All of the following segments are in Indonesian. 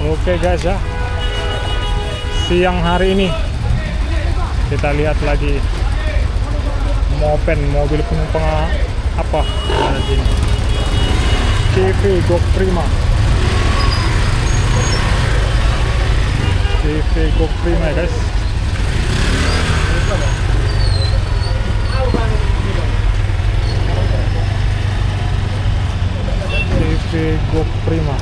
Oke guys ya, siang hari ini kita lihat lagi mobil penumpang apa ada sini. CV Gok Prima. CV Gok Prima ya guys. CV Gok Prima.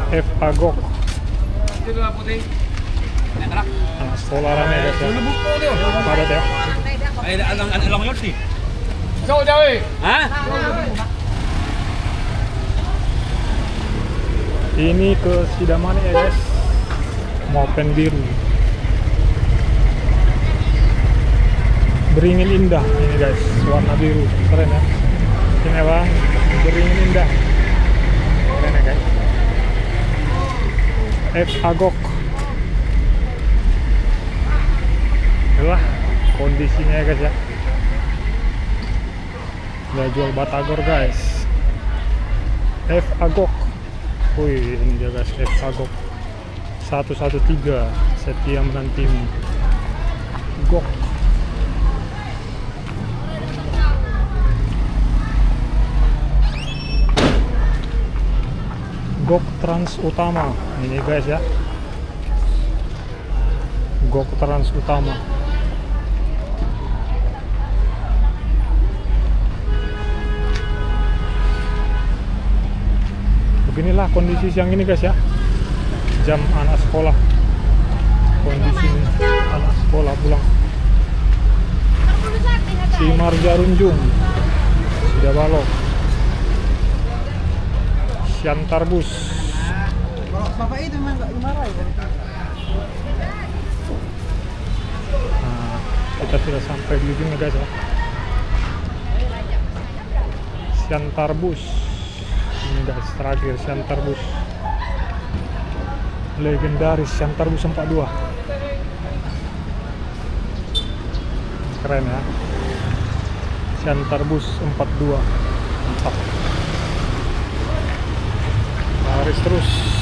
F Agok. Anak sekolah rame guys ya. Padat ya. Alang yun sih. Hah? Ini ke Sidamani ya guys. Mopen biru. Beringin indah ini guys, warna biru. Keren ya. Ini bang, beringin indah. Keren ya guys. F Agok. Itulah kondisinya ya guys ya. Udah jual batagor guys. F Agok. Wih, ini dia guys, F Agok 113 Setia Menantim Gok. Gok Trans Utama ini guys ya. Gok Trans Utama. Beginilah kondisi siang ini guys ya. Jam anak sekolah. Kondisi anak sekolah pulang. Simar Jarunjung sudah balok. Siantar bus. Bapak itu memang nggak dimarahin. Nah, kita sudah sampai di ujung guys ya. Siantar bus. Ini guys terakhir Siantar bus. Legendaris Siantar bus 42. Keren ya. Siantar bus 42. Mantap. Laris terus.